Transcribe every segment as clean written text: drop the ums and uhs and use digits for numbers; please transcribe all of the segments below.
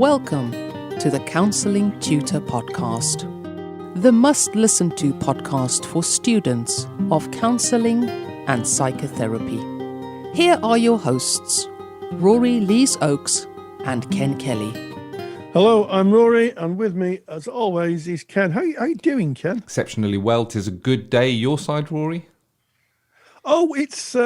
Welcome to the Counselling Tutor Podcast, the must-listen-to podcast for students of counselling and psychotherapy. Here are your hosts, Rory Lees-Oakes and Ken Kelly. Hello, I'm Rory, and with me, as always, is Ken. How you doing, Ken? Exceptionally well. 'Tis a good day. Your side, Rory? Oh, it's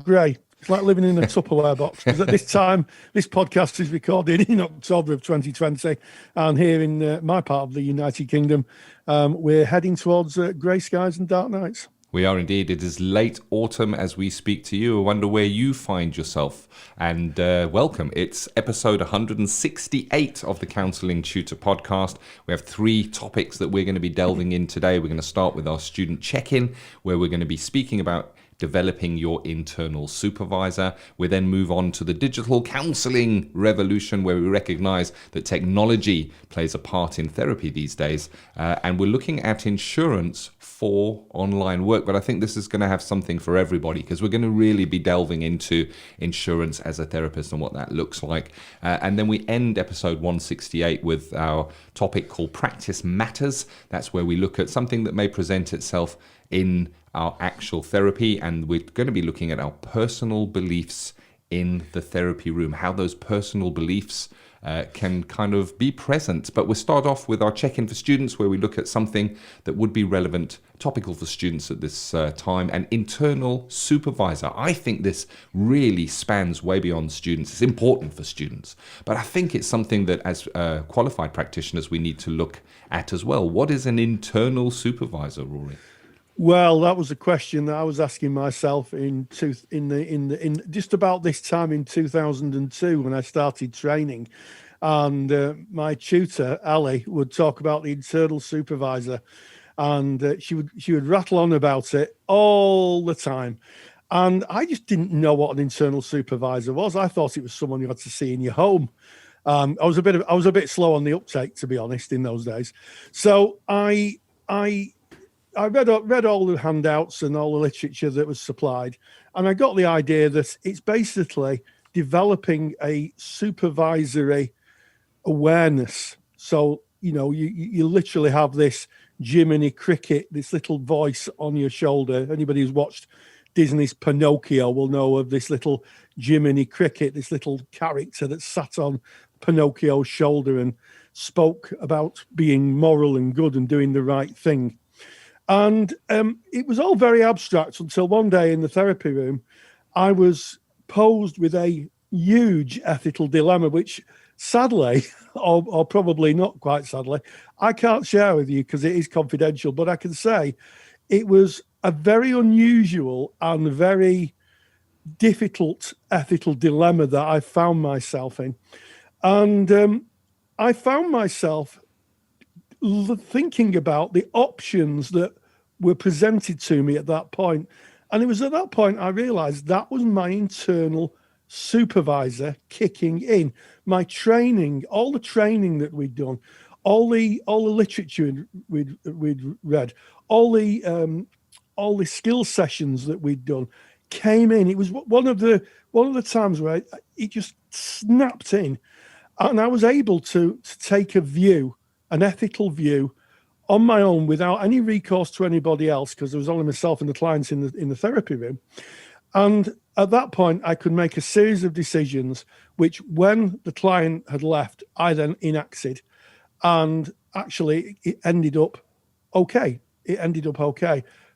grey. It's like living in a Tupperware box. Because at this time, this podcast is recorded in October of 2020, and here in my part of the United Kingdom, we're heading towards grey skies and dark nights. We are indeed. It is late autumn as we speak to you. I wonder where you find yourself. And welcome. It's episode 168 of the Counselling Tutor Podcast. We have 3 topics that we're going to be delving in today. We're going to start with our student check-in, where we're going to be speaking about developing your internal supervisor. We then move on to the Digital Counselling Revolution, where we recognize that technology plays a part in therapy these days. And we're looking at insurance for online work. But I think this is going to have something for everybody, because we're going to really be delving into insurance as a therapist and what that looks like. And then we end episode 168 with our topic called Practice Matters. That's where we look at something that may present itself in our actual therapy, and we're going to be looking at our personal beliefs in the therapy room, how those personal beliefs can kind of be present. But we'll start off with our check-in for students, where we look at something that would be relevant, topical for students at this time, an internal supervisor. I think this really spans way beyond students. It's important for students, but I think it's something that as qualified practitioners we need to look at as well. What is an internal supervisor, Rory? Well, that was a question that I was asking myself in just about this time in 2002 when I started training, and my tutor Ali would talk about the internal supervisor, and she would rattle on about it all the time, and I just didn't know what an internal supervisor was. I thought it was someone you had to see in your home. I was a bit slow on the uptake, to be honest, in those days. So I read all the handouts and all the literature that was supplied, and I got the idea that it's basically developing a supervisory awareness. So, you literally have this Jiminy Cricket, this little voice on your shoulder. Anybody who's watched Disney's Pinocchio will know of this little Jiminy Cricket, this little character that sat on Pinocchio's shoulder and spoke about being moral and good and doing the right thing. And it was all very abstract until one day in the therapy room, I was posed with a huge ethical dilemma, which sadly, or probably not quite sadly, I can't share with you because it is confidential, but I can say it was a very unusual and very difficult ethical dilemma that I found myself in. And I found myself thinking about the options that were presented to me at that point. And it was at that point I realized that was my internal supervisor kicking in. My training, all the training that we'd done, all the literature we'd read, all the skill sessions that we'd done came in. It was one of the times where it just snapped in, and I was able to take a view, an ethical view, on my own without any recourse to anybody else, because there was only myself and the clients in the therapy room. And at that point, I could make a series of decisions, which when the client had left, I then enacted. And actually, it ended up okay.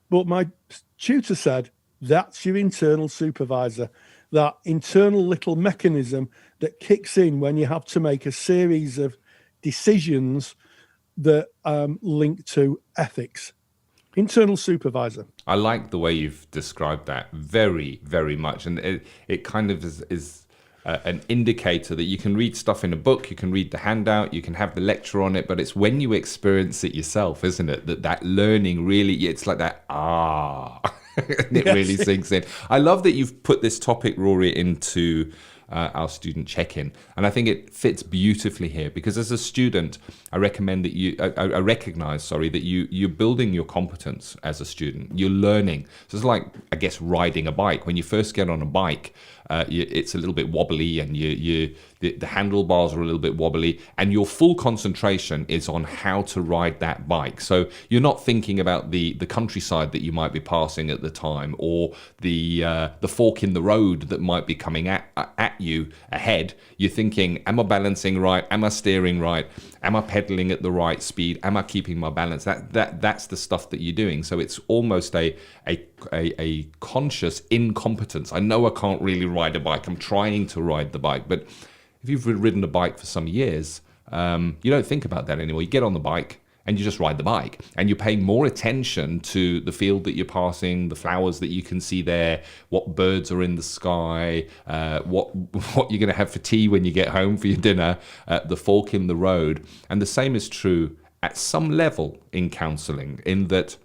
But my tutor said, that's your internal supervisor, that internal little mechanism that kicks in when you have to make a series of decisions that link to ethics. Internal supervisor. I like the way you've described that very, very much. And it kind of is an indicator that you can read stuff in a book, you can read the handout, you can have the lecture on it, but it's when you experience it yourself, isn't it? That learning really, it's like that, it really sinks in. I love that you've put this topic, Rory, into our student check-in, and I think it fits beautifully here, because as a student I recommend that I recognize that you're building your competence as a student. You're learning. So it's like, I guess, riding a bike. When you first get on a bike, it's a little bit wobbly, and the handlebars are a little bit wobbly, and your full concentration is on how to ride that bike. So you're not thinking about the countryside that you might be passing at the time, or the fork in the road that might be coming at you ahead. You're thinking, am I balancing right? Am I steering right? Am I pedaling at the right speed? Am I keeping my balance? That's the stuff that you're doing. So it's almost a conscious incompetence. I know I can't really ride a bike. I'm trying to ride the bike, but if you've ridden a bike for some years, you don't think about that anymore. You get on the bike and you just ride the bike, and you're paying more attention to the field that you're passing, the flowers that you can see there, what birds are in the sky, what you're going to have for tea when you get home for your dinner, the fork in the road. And the same is true at some level in counselling, in that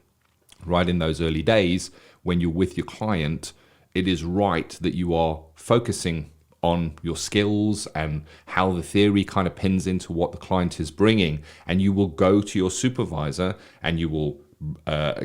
right in those early days when you're with your client, it is right that you are focusing on your skills and how the theory kind of pins into what the client is bringing. And you will go to your supervisor and you will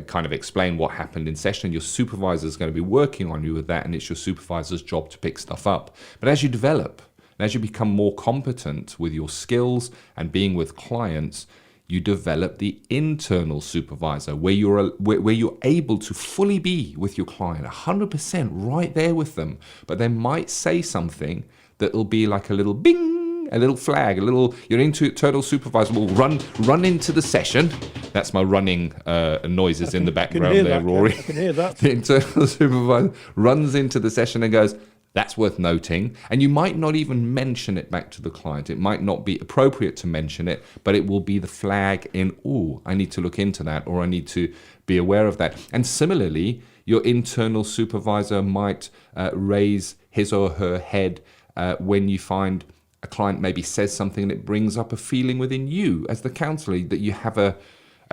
kind of explain what happened in session. Your supervisor is going to be working on you with that, and it's your supervisor's job to pick stuff up. But as you develop, and as you become more competent with your skills and being with clients, you develop the internal supervisor, where you're able to fully be with your client, 100% right there with them. But they might say something that'll be like a little bing, a little flag, your internal supervisor will run into the session. That's my running noises in the background there, Rory. I can hear that. The internal supervisor runs into the session and goes, that's worth noting. And you might not even mention it back to the client. It might not be appropriate to mention it, but it will be the flag in, I need to look into that, or I need to be aware of that. And similarly, your internal supervisor might raise his or her head when you find a client maybe says something that brings up a feeling within you as the counsellor, that you have a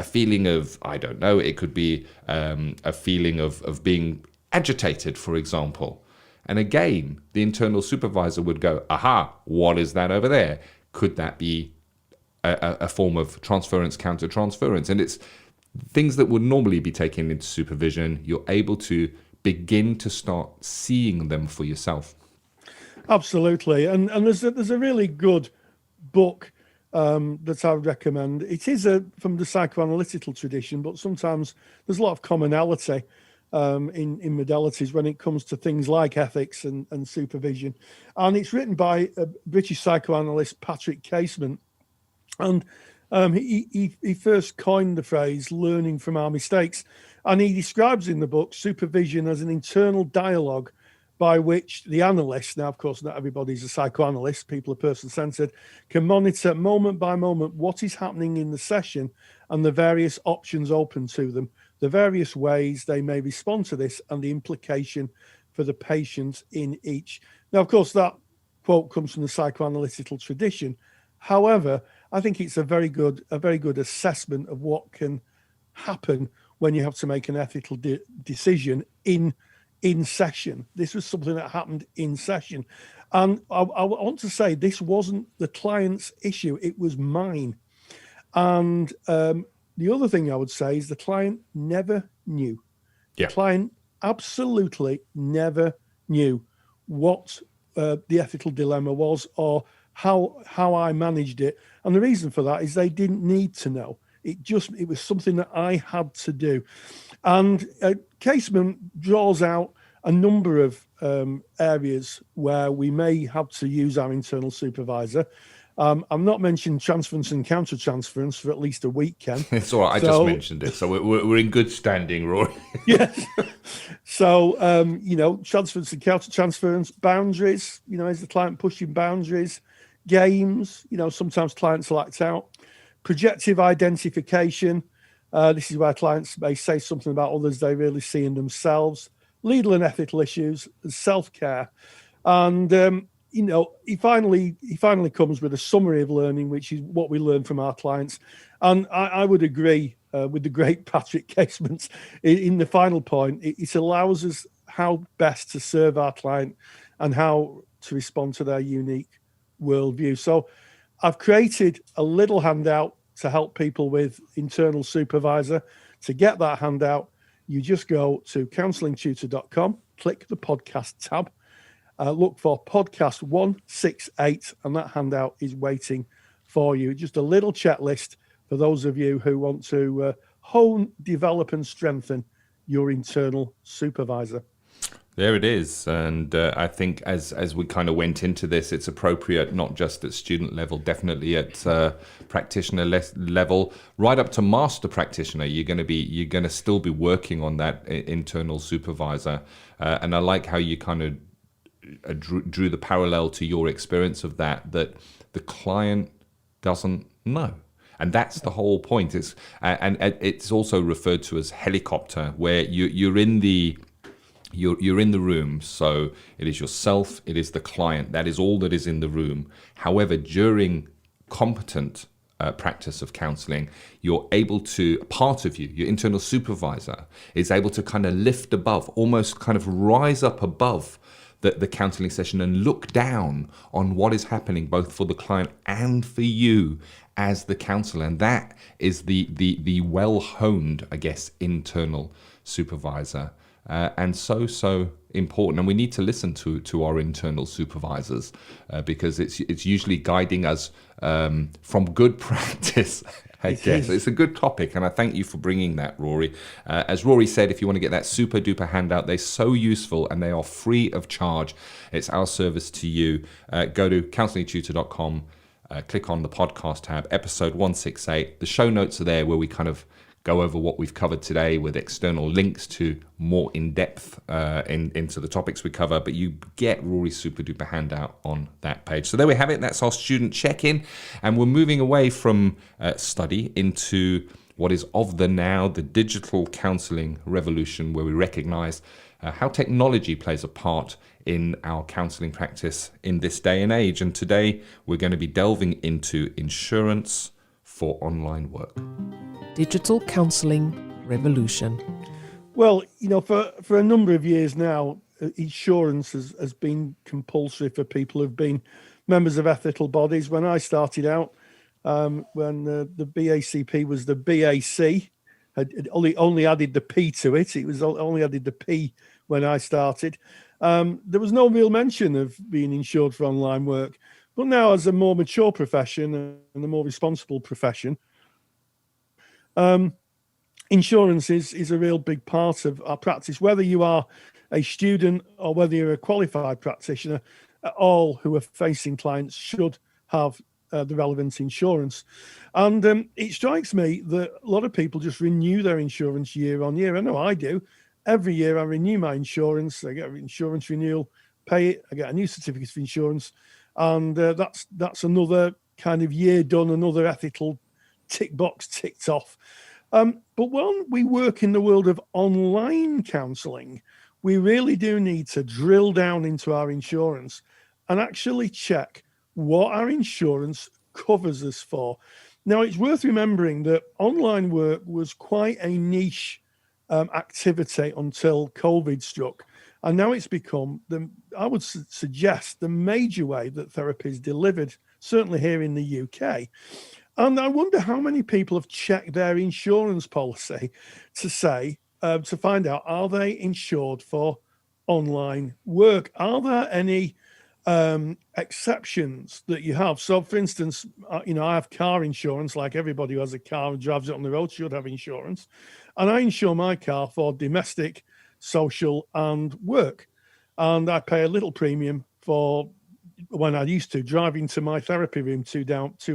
feeling of, I don't know, it could be a feeling of being agitated, for example. And again, the internal supervisor would go, aha, what is that over there? Could that be a form of transference, counter-transference? And it's things that would normally be taken into supervision. You're able to begin to start seeing them for yourself. Absolutely. And there's a really good book that I would recommend. It is from the psychoanalytical tradition, but sometimes there's a lot of commonality in modalities when it comes to things like ethics and supervision. And it's written by a British psychoanalyst, Patrick Casement. And he first coined the phrase learning from our mistakes. And he describes in the book supervision as an internal dialogue by which the analyst, now of course not everybody's a psychoanalyst, people are person-centered, can monitor moment by moment what is happening in the session and the various options open to them, the various ways they may respond to this, and the implication for the patient in each. Now, of course, that quote comes from the psychoanalytical tradition. However, I think it's a very good assessment of what can happen when you have to make an ethical decision in session. This was something that happened in session. And I want to say this wasn't the client's issue, it was mine. And the other thing I would say is the client never knew. Yeah. The client absolutely never knew what the ethical dilemma was or how I managed it. And the reason for that is they didn't need to know. It was something that I had to do. And Casement draws out a number of areas where we may have to use our internal supervisor. I've not mentioned transference and counter-transference for at least a week, Ken. It's all right. I just mentioned it. So we're in good standing, Rory. Yes. So, transference and counter-transference, boundaries, is the client pushing boundaries, games, sometimes clients will act out, projective identification. This is where clients may say something about others they really see in themselves, legal and ethical issues, and self-care. And, he finally comes with a summary of learning, which is what we learn from our clients. And I would agree with the great Patrick Casement in the final point. It allows us how best to serve our client and how to respond to their unique worldview. So I've created a little handout to help people with internal supervisor. To get that handout, you just go to counsellingtutor.com, click the podcast tab. look for podcast 168, and that handout is waiting for you. Just a little checklist for those of you who want to hone, develop, and strengthen your internal supervisor. There it is. And I think as we kind of went into this, it's appropriate not just at student level, definitely at practitioner level, right up to master practitioner. You're going to still be working on that internal supervisor. And I like how you kind of drew the parallel to your experience of that the client doesn't know. And that's the whole point. And it's also referred to as helicopter, where you're in the room, so it is yourself, it is the client, that is all that is in the room. However, during competent practice of counselling, you're able to, part of you, your internal supervisor, is able to kind of lift above, almost kind of rise up above the counselling session and look down on what is happening both for the client and for you as the counsellor. And that is the well-honed, I guess, internal supervisor. And so important, and we need to listen to our internal supervisors because it's usually guiding us from good practice. I guess it's a good topic, and I thank you for bringing that, Rory. As Rory said, if you want to get that super duper handout, they're so useful and they are free of charge. It's our service to you. Go to counsellingtutor.com, click on the podcast tab, episode 168. The show notes are there where we kind of go over what we've covered today with external links to more in-depth into the topics we cover, but you get Rory's super duper handout on that page. So there we have it. That's our student check-in, and we're moving away from study into what is of the now, the digital counselling revolution, where we recognise how technology plays a part in our counselling practice in this day and age. And today we're going to be delving into insurance for online work. Digital Counselling Revolution. Well, for a number of years now, insurance has been compulsory for people who've been members of ethical bodies. When I started out, when the BACP was the BAC, it only added the P to it. It was only added the P when I started. There was no real mention of being insured for online work. But now, as a more mature profession and a more responsible profession, insurance is a real big part of our practice. Whether you are a student or whether you're a qualified practitioner, all who are facing clients should have the relevant insurance. And it strikes me that a lot of people just renew their insurance year on year. I know I do. Every year I renew my insurance. I get an insurance renewal, pay it, I get a new certificate of insurance. And that's another kind of year done, another ethical tick box ticked off. But when we work in the world of online counselling, we really do need to drill down into our insurance and actually check what our insurance covers us for. Now, it's worth remembering that online work was quite a niche activity until COVID struck. And now it's become, I would suggest, the major way that therapy is delivered, certainly here in the UK. And I wonder how many people have checked their insurance policy to find out, are they insured for online work? Are there any exceptions that you have? So, for instance, I have car insurance, like everybody who has a car and drives it on the road should have insurance. And I insure my car for domestic, social and work. And I pay a little premium for when I used to driving to my therapy room 2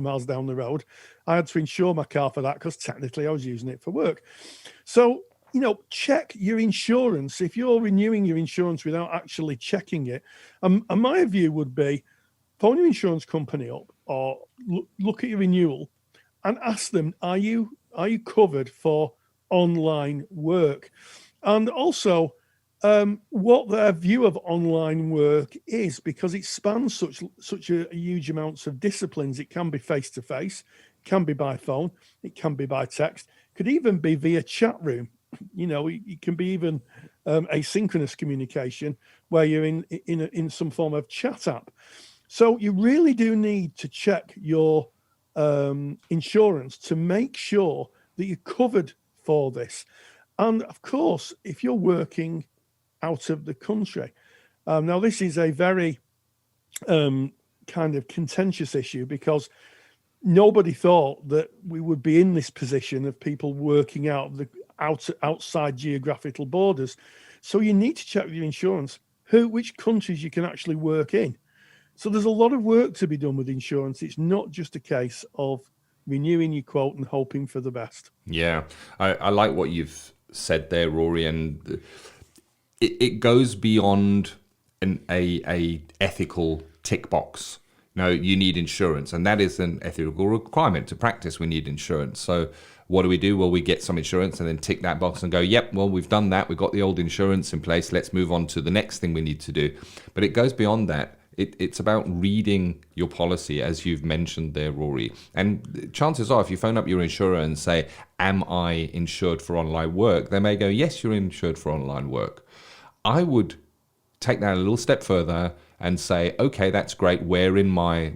miles down the road. I had to insure my car for that because technically I was using it for work. So, check your insurance. If you're renewing your insurance without actually checking it, and my view would be phone your insurance company up or look at your renewal and ask them, are you covered for online work? And also, what their view of online work is, because it spans such a huge amounts of disciplines. It can be face-to-face, it can be by phone, it can be by text, could even be via chat room. It can be even asynchronous communication where you're in some form of chat app. So you really do need to check your insurance to make sure that you're covered for this. And of course, if you're working out of the country, Now, this is a very kind of contentious issue because nobody thought that we would be in this position of people working outside geographical borders. So you need to check with your insurance which countries you can actually work in. So there's a lot of work to be done with insurance. It's not just a case of renewing your quote and hoping for the best. Yeah, I like what you've said there, Rory, and it goes beyond a ethical tick box. No, you need insurance, and that is an ethical requirement to practice. We need insurance. So what do? Well, we get some insurance and then tick that box and go, yep, well, we've done that. We've got the old insurance in place. Let's move on to the next thing we need to do. But it goes beyond that. It's about reading your policy, as you've mentioned there, Rory. And chances are, if you phone up your insurer and say, am I insured for online work? They may go, yes, you're insured for online work. I would take that a little step further and say, okay, that's great. Where in my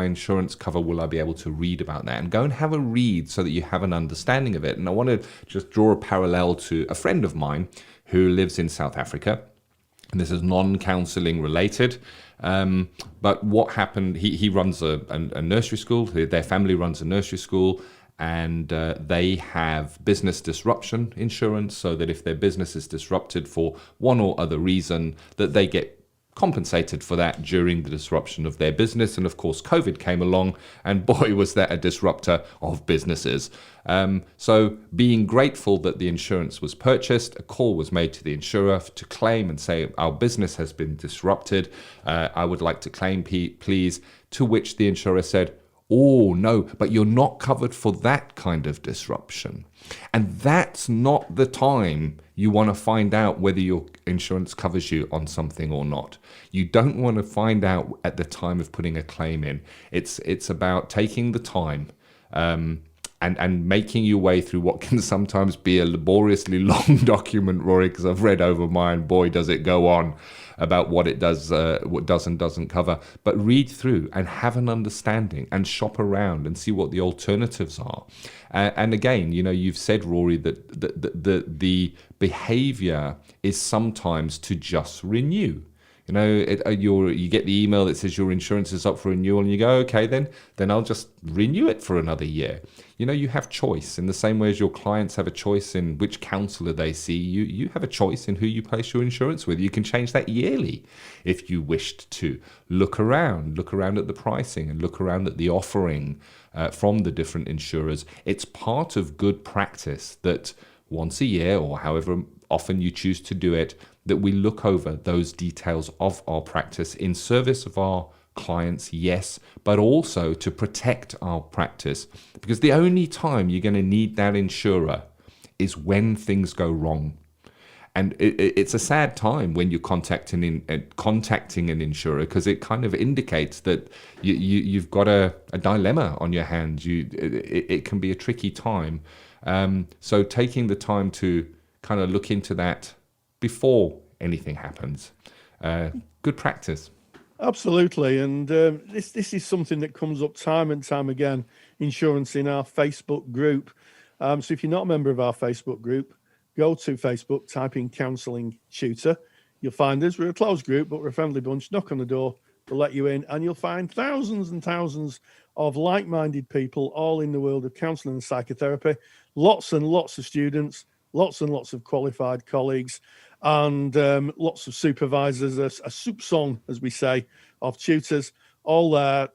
insurance cover will I be able to read about that? And go and have a read so that you have an understanding of it. And I want to just draw a parallel to a friend of mine who lives in South Africa. And this is non-counselling related. But what happened, he runs a nursery school. Their family runs a nursery school. And they have business disruption insurance, so that if their business is disrupted for one or other reason, that they get compensated for that during the disruption of their business. And of course, COVID came along, and boy, was that a disruptor of businesses. So being grateful that the insurance was purchased, a call was made to the insurer to claim and say, our business has been disrupted. I would like to claim, please. To which the insurer said, oh, no, but you're not covered for that kind of disruption. And that's not the time you want to find out whether your insurance covers you on something or not. You don't want to find out at the time of putting a claim in. It's about taking the time and making your way through what can sometimes be a laboriously long document, Rory, because I've read over mine, boy, does it go on about what it does, what does and doesn't cover. But read through and have an understanding and shop around and see what the alternatives are. And again, you've said, Rory, that the behavior is sometimes to just renew. You get the email that says your insurance is up for renewal, and you go, okay, then I'll just renew it for another year. You have choice in the same way as your clients have a choice in which counsellor they see. You have a choice in who you place your insurance with. You can change that yearly if you wished to. Look around at the pricing and look around at the offering from the different insurers. It's part of good practice that once a year, or however often you choose to do it, that we look over those details of our practice in service of our clients, yes, but also to protect our practice. Because the only time you're going to need that insurer is when things go wrong. And it's a sad time when you're contacting an insurer, because it kind of indicates that you've got a dilemma on your hands. It can be a tricky time. So taking the time to kind of look into that before anything happens. Good practice. Absolutely. And this is something that comes up time and time again, insurance in our Facebook group. So if you're not a member of our Facebook group, go to Facebook, type in Counselling Tutor. You'll find us. We're a closed group, but we're a friendly bunch. Knock on the door, we'll let you in, and you'll find thousands and thousands of like-minded people all in the world of counselling and psychotherapy. Lots and lots of students, lots and lots of qualified colleagues, and lots of supervisors, a soup song, as we say, of tutors, all there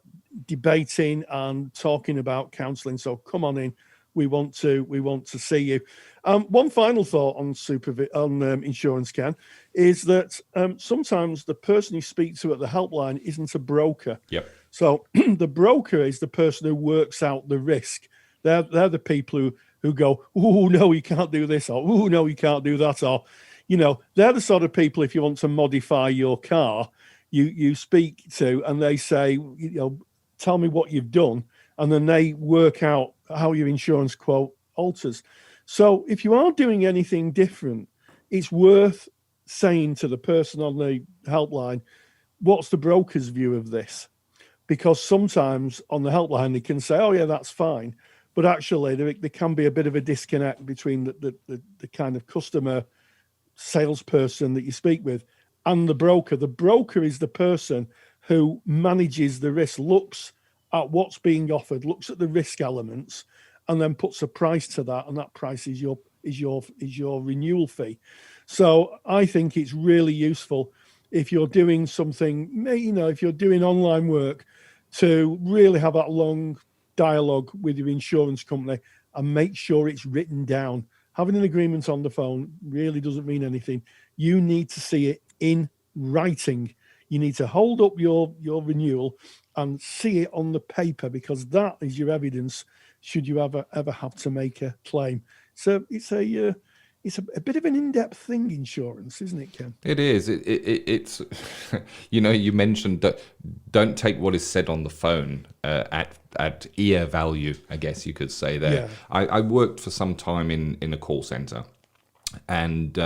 debating and talking about counselling. So come on in. We want to see you. One final thought on insurance, Ken, is that sometimes the person you speak to at the helpline isn't a broker. Yep. So the broker is the person who works out the risk. They're the people who go, oh, no, you can't do this, or oh, no, you can't do that, or, they're the sort of people, if you want to modify your car, you speak to, and they say, tell me what you've done, and then they work out how your insurance quote alters. So if you are doing anything different, it's worth saying to the person on the helpline, what's the broker's view of this? Because sometimes on the helpline, they can say, oh, yeah, that's fine. But actually, there can be a bit of a disconnect between the kind of customer salesperson that you speak with and the broker. The broker is the person who manages the risk, looks at what's being offered, looks at the risk elements, and then puts a price to that, and that price is your renewal fee. So I think it's really useful if you're doing something, if you're doing online work, to really have that long dialogue with your insurance company and make sure it's written down. Having an agreement on the phone really doesn't mean anything. You need to see it in writing. You need to hold up your renewal and see it on the paper, because that is your evidence should you ever have to make a claim. So it's a bit of an in-depth thing, insurance, isn't it, Ken? It is. It's you mentioned that don't take what is said on the phone at ear value, I guess you could say there. Yeah. I worked for some time in a call center, and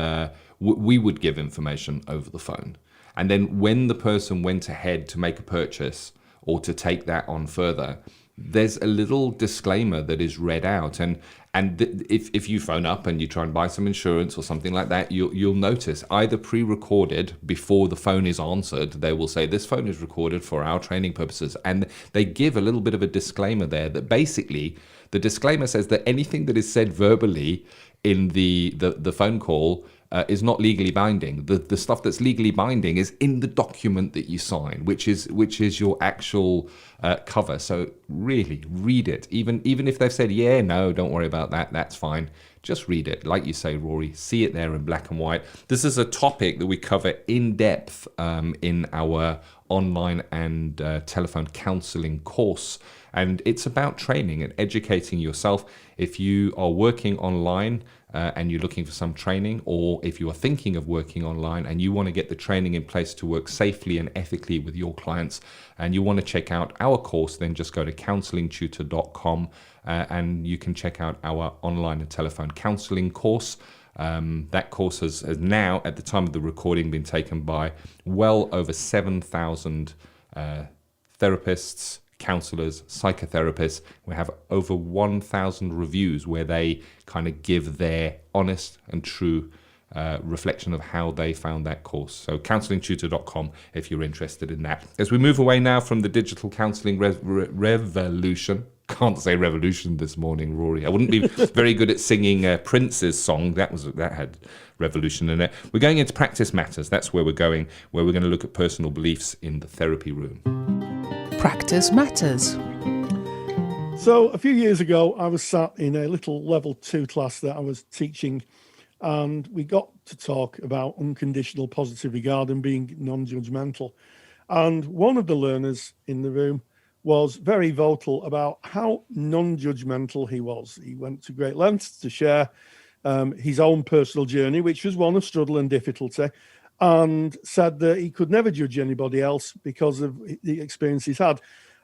we would give information over the phone. And then when the person went ahead to make a purchase or to take that on further, there's a little disclaimer that is read out, and if you phone up and you try and buy some insurance or something like that, you'll notice either pre-recorded before the phone is answered, they will say this phone is recorded for our training purposes, and they give a little bit of a disclaimer there that basically the disclaimer says that anything that is said verbally in the phone call is not legally binding. The stuff that's legally binding is in the document that you sign, which is your actual cover. So really read it. Even if they've said, yeah, no, don't worry about that, that's fine. Just read it. Like you say, Rory, see it there in black and white. This is a topic that we cover in depth in our online and telephone counselling course. And it's about training and educating yourself. If you are working online and you're looking for some training, or if you are thinking of working online and you want to get the training in place to work safely and ethically with your clients, and you want to check out our course, then just go to counsellingtutor.com and you can check out our online and telephone counselling course. That course has now, at the time of the recording, been taken by well over 7,000 therapists, counsellors, psychotherapists. We have over 1,000 reviews where they kind of give their honest and true reflection of how they found that course. So counsellingtutor.com if you're interested in that. As we move away now from the digital counselling revolution, can't say revolution this morning, Rory. I wouldn't be very good at singing Prince's song. That had revolution in it. We're going into practice matters. That's where we're going, where we're going to look at personal beliefs in the therapy room. Practice matters. So a few years ago, I was sat in a little level 2 class that I was teaching, and we got to talk about unconditional positive regard and being non-judgmental. And one of the learners in the room was very vocal about how non-judgmental he was. He went to great lengths to share his own personal journey, which was one of struggle and difficulty, and said that he could never judge anybody else because of the experience he's had.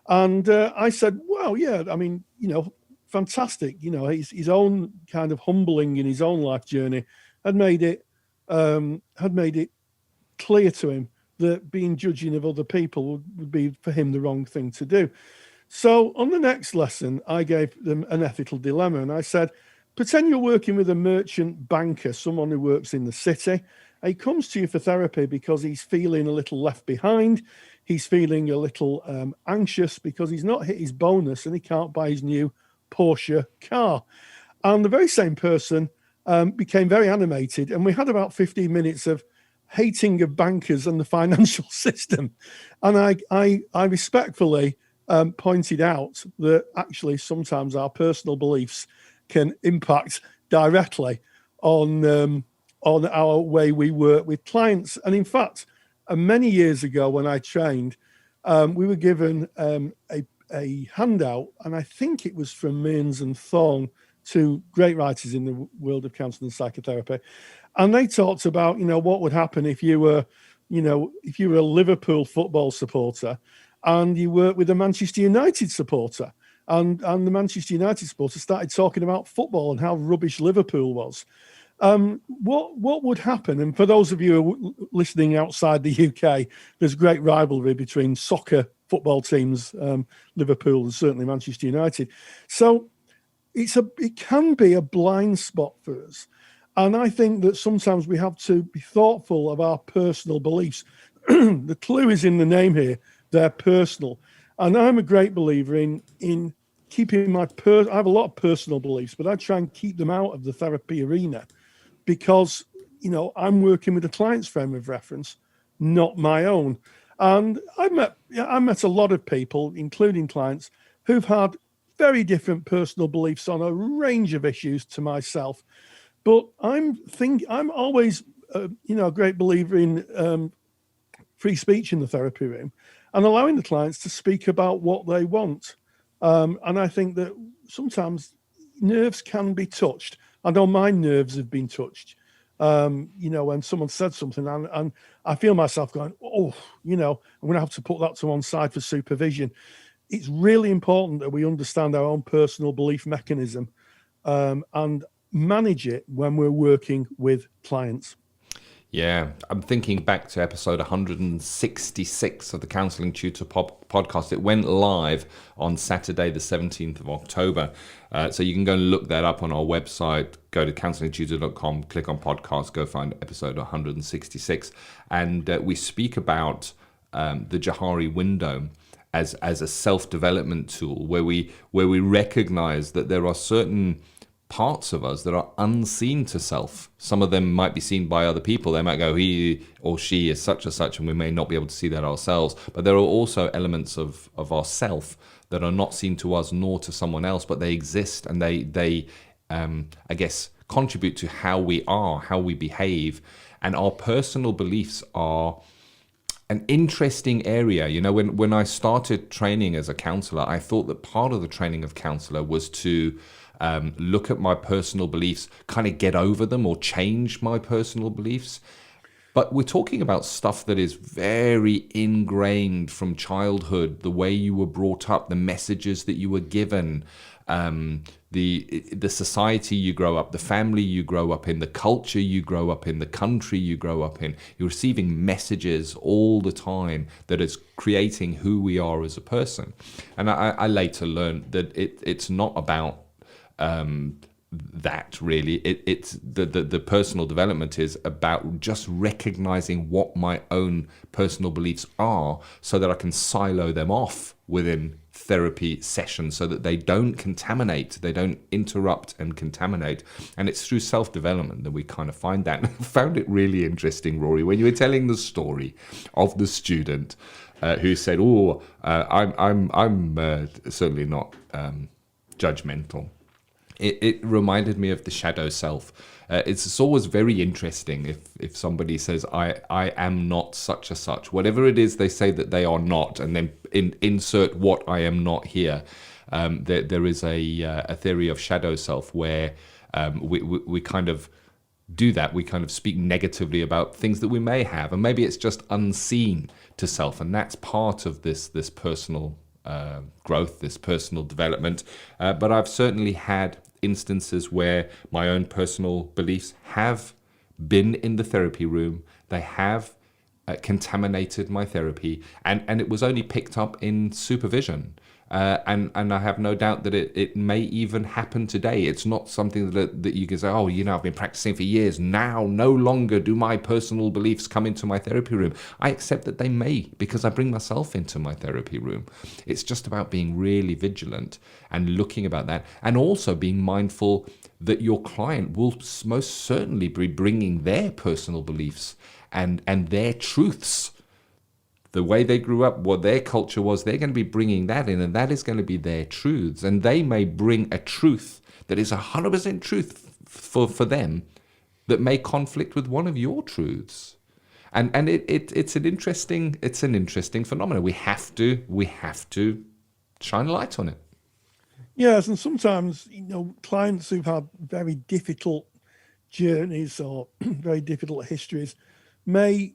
And I said, well, yeah, I mean, fantastic. His own kind of humbling in his own life journey had made it clear to him that being judging of other people would be for him the wrong thing to do. So on the next lesson, I gave them an ethical dilemma, and I said, pretend you're working with a merchant banker, someone who works in the city. He comes to you for therapy because he's feeling a little left behind. He's feeling a little anxious because he's not hit his bonus and he can't buy his new Porsche car. And the very same person became very animated, and we had about 15 minutes of hating of bankers and the financial system. And I respectfully pointed out that actually sometimes our personal beliefs can impact directly on our way we work with clients. And in fact, many years ago when I trained, we were given a handout, and I think it was from Mearns and Thorne, two great writers in the world of counselling and psychotherapy. And they talked about, what would happen if you were a Liverpool football supporter and you worked with a Manchester United supporter, and the Manchester United supporter started talking about football and how rubbish Liverpool was. What would happen? And for those of you who are listening outside the UK, there's great rivalry between soccer football teams, Liverpool and certainly Manchester United. So it can be a blind spot for us. And I think that sometimes we have to be thoughtful of our personal beliefs. The clue is in the name here, they're personal. And I'm a great believer in keeping I have a lot of personal beliefs, but I try and keep them out of the therapy arena because, I'm working with a client's frame of reference, not my own. And I met a lot of people, including clients, who've had very different personal beliefs on a range of issues to myself. But I'm always, a great believer in free speech in the therapy room and allowing the clients to speak about what they want. And I think that sometimes nerves can be touched. I know my nerves have been touched. When someone said something and I feel myself going, I'm going to have to put that to one side for supervision. It's really important that we understand our own personal belief mechanism and manage it when we're working with clients. Yeah, I'm thinking back to episode 166 of the Counselling Tutor Podcast. It went live on Saturday, the 17th of October. So you can go and look that up on our website. Go to counsellingtutor.com, click on podcast, go find episode 166. And we speak about the Johari window as a self-development tool where we recognize that there are certain parts of us that are unseen to self. Some of them might be seen by other people. They might go, he or she is such and such, and we may not be able to see that ourselves. But there are also elements of our self that are not seen to us nor to someone else, but they exist and they I guess, contribute to how we are, how we behave. And our personal beliefs are an interesting area. When I started training as a counsellor, I thought that part of the training of counsellor was to look at my personal beliefs, kind of get over them or change my personal beliefs. But we're talking about stuff that is very ingrained from childhood, the way you were brought up, the messages that you were given, the society you grow up, the family you grow up in, the culture you grow up in, the country you grow up in. You're receiving messages all the time that is creating who we are as a person. And I later learned that it's not about that really. It's the personal development is about just recognizing what my own personal beliefs are so that I can silo them off within therapy sessions so that they don't contaminate, they don't interrupt and contaminate. And it's through self-development that we kind of find that. I found it really interesting, Rory, when you were telling the story of the student who said, I'm certainly not judgmental. It reminded me of the shadow self. It's always very interesting if somebody says, I am not such a such. Whatever it is they say that they are not, and then insert what I am not here. There is a theory of shadow self where we kind of do that. We kind of speak negatively about things that we may have, and maybe it's just unseen to self, and that's part of this personal growth, this personal development. But I've certainly had instances where my own personal beliefs have been in the therapy room. They have contaminated my therapy, and it was only picked up in supervision. And I have no doubt that it may even happen today. It's not something that you can say, I've been practicing for years. Now, no longer do my personal beliefs come into my therapy room. I accept that they may, because I bring myself into my therapy room. It's just about being really vigilant and looking about that, and also being mindful that your client will most certainly be bringing their personal beliefs and their truths. The way they grew up, what their culture was, they're going to be bringing that in, and that is going to be their truths. And they may bring a truth that is 100% truth for them that may conflict with one of your truths. And it's an interesting phenomenon. We have to shine a light on it. Yes, and sometimes clients who've had very difficult journeys or very difficult histories may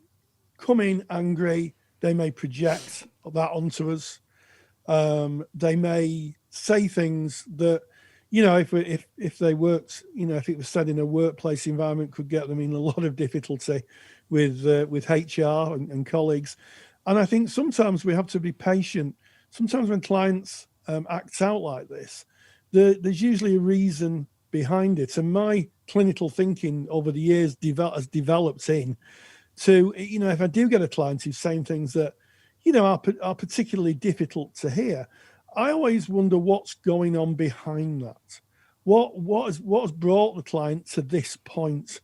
come in angry. They may project that onto us. They may say things that, if they worked, if it was said in a workplace environment, could get them in a lot of difficulty with HR and colleagues. And I think sometimes we have to be patient. Sometimes when clients act out like this, there's usually a reason behind it. And my clinical thinking over the years has developed in to, if I do get a client who's saying things that, are particularly difficult to hear, I always wonder what's going on behind that. What has brought the client to this point?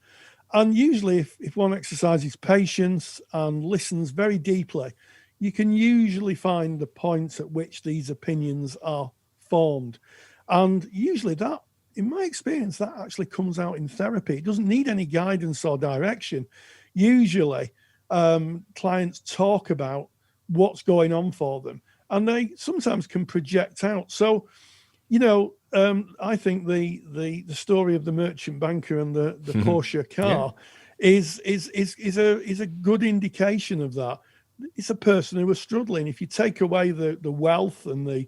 And usually if one exercises patience and listens very deeply, you can usually find the points at which these opinions are formed. And usually that, in my experience, that actually comes out in therapy. It doesn't need any guidance or direction. Usually clients talk about what's going on for them, and they sometimes can project out. So, I think the story of the merchant banker and the Porsche car is a good indication of that. It's a person who was struggling. If you take away the wealth and the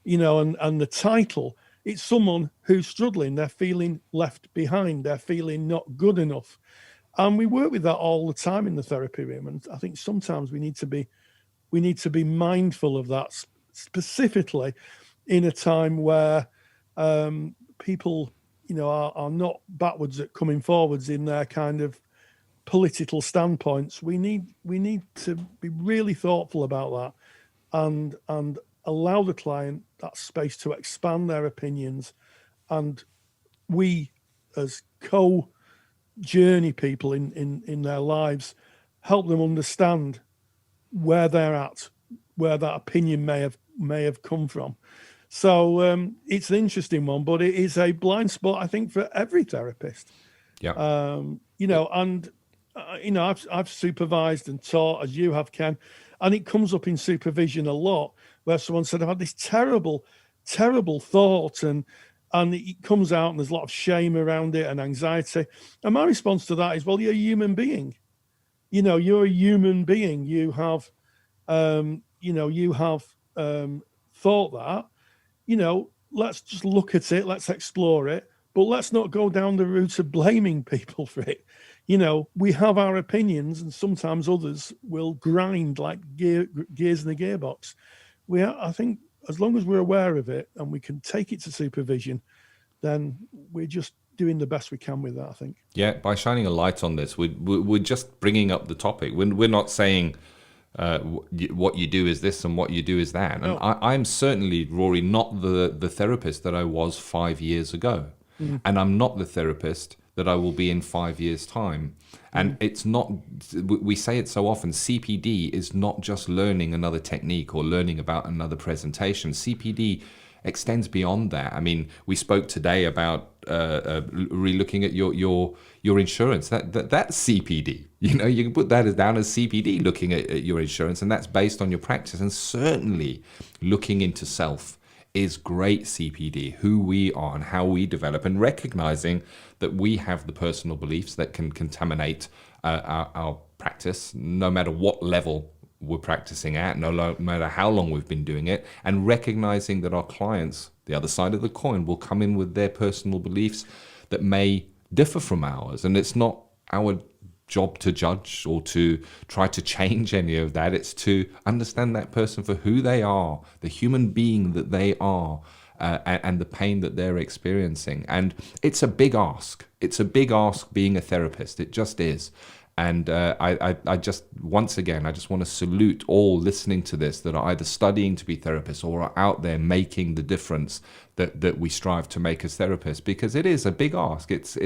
and the title, it's someone who's struggling. They're feeling left behind. They're feeling not good enough. And we work with that all the time in the therapy room. And I think sometimes we need to be mindful of that, specifically in a time where people, are not backwards at coming forwards in their kind of political standpoints. We need to be really thoughtful about that and allow the client that space to expand their opinions, and we as co-journey people in their lives help them understand where they're at, where that opinion may have come from. So it's an interesting one, but it is a blind spot, I think, for every therapist. Yeah. I've supervised and taught, as you have, Ken, and it comes up in supervision a lot, where someone said, I've had this terrible thought, and it comes out and there's a lot of shame around it and anxiety. And my response to that is, well, you're a human being. You're a human being. You have thought that. Let's just look at it. Let's explore it. But let's not go down the route of blaming people for it. We have our opinions, and sometimes others will grind like gears in a gearbox. I think as long as we're aware of it and we can take it to supervision, then we're just doing the best we can with that, I think. Yeah, by shining a light on this, we're just bringing up the topic. We're not saying what you do is this and what you do is that. And No. I'm certainly, Rory, not the therapist that I was 5 years ago. Mm. And I'm not the therapist that I will be in 5 years' time. And it's not, we say it so often, CPD is not just learning another technique or learning about another presentation. CPD extends beyond that. I mean, we spoke today about re-looking at your insurance. That's CPD. You can put that down as CPD, looking at your insurance, and that's based on your practice. And certainly looking into self is great CPD, who we are and how we develop, and recognizing that we have the personal beliefs that can contaminate our practice, no matter what level we're practicing at, no matter how long we've been doing it, and recognizing that our clients, the other side of the coin, will come in with their personal beliefs that may differ from ours. And it's not our job to judge or to try to change any of that. It's to understand that person for who they are, the human being that they are, and the pain that they're experiencing. And it's a big ask. It's a big ask being a therapist. It just is. And I just, once again, I just want to salute all listening to this that are either studying to be therapists or are out there making the difference that we strive to make as therapists, because it is a big ask. It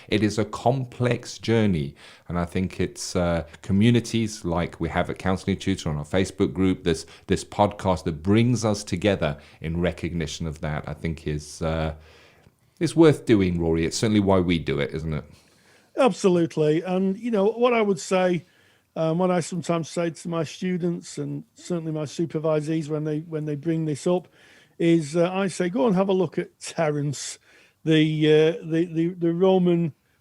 is a complex journey. And I think it's communities like we have at Counselling Tutor on our Facebook group, this podcast that brings us together in recognition of that, I think is worth doing, Rory. It's certainly why we do it, isn't it? Absolutely. And, what I would say, what I sometimes say to my students and certainly my supervisees when they bring this up is I say, go and have a look at Terence, the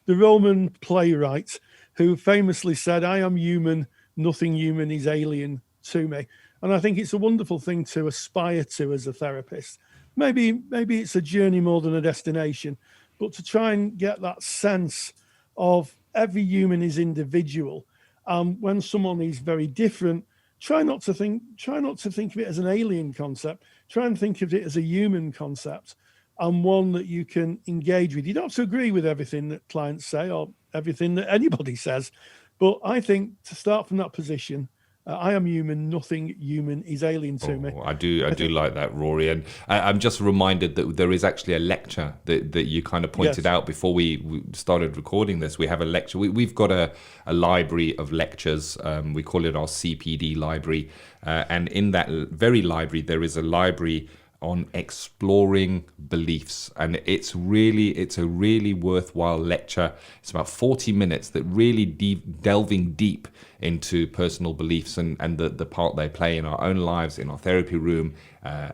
Roman playwright, who famously said, I am human, nothing human is alien to me. And I think it's a wonderful thing to aspire to as a therapist. Maybe it's a journey more than a destination, but to try and get that sense of every human is individual. When someone is very different, try not to think of it as an alien concept. Try and think of it as a human concept. and one that you can engage with. You don't have to agree with everything that clients say or everything that anybody says, but I think to start from that position, I am human. Nothing human is alien to me. I do like that, Rory. And I'm just reminded that there is actually a lecture that you kind of pointed out before we started recording this. We have a lecture. We've got a library of lectures. We call it our CPD library. And in that very library, there is a library on exploring beliefs, and it's a really worthwhile lecture. It's about 40 minutes that really delving deep into personal beliefs and the part they play in our own lives, in our therapy room,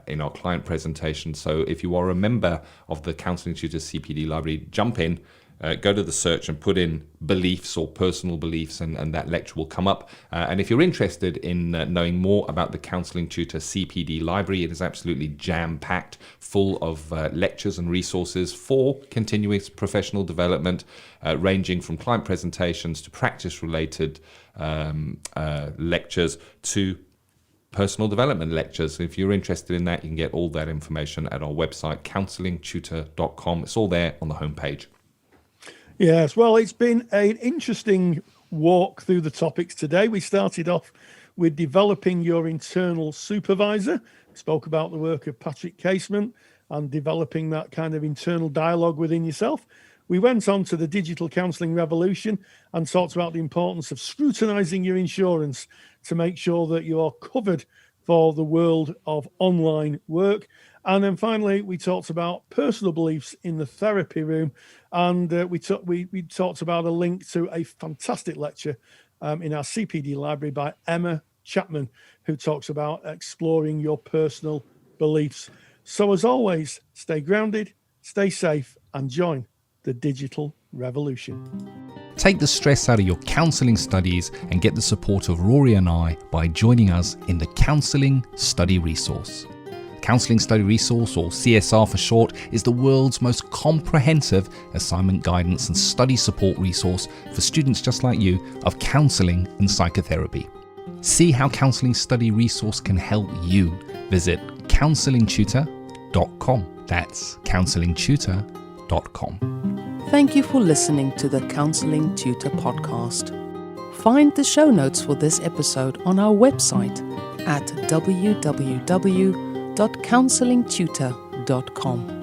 in our client presentation. So if you are a member of the Counselling Tutor CPD library, jump in, go to the search and put in beliefs or personal beliefs, and that lecture will come up. And if you're interested in knowing more about the Counselling Tutor CPD library, it is absolutely jam-packed, full of lectures and resources for continuous professional development, ranging from client presentations to practice-related lectures to personal development lectures. If you're interested in that, you can get all that information at our website, counsellingtutor.com. It's all there on the homepage. Yes, well, it's been an interesting walk through the topics today. We started off with developing your internal supervisor. We spoke about the work of Patrick Casement and developing that kind of internal dialogue within yourself. We went on to the Digital Counselling Revolution and talked about the importance of scrutinising your insurance to make sure that you are covered for the world of online work. And then finally, we talked about personal beliefs in the therapy room. And we talked about a link to a fantastic lecture in our CPD library by Emma Chapman, who talks about exploring your personal beliefs. So as always, stay grounded, stay safe, and join the digital revolution. Take the stress out of your counselling studies and get the support of Rory and I by joining us in the Counselling Study Resource. Counselling Study Resource, or CSR for short, is the world's most comprehensive assignment guidance and study support resource for students just like you of counselling and psychotherapy. See how Counselling Study Resource can help you. Visit counsellingtutor.com. That's counsellingtutor.com. Thank you for listening to the Counselling Tutor Podcast. Find the show notes for this episode on our website at www.counsellingtutor.com.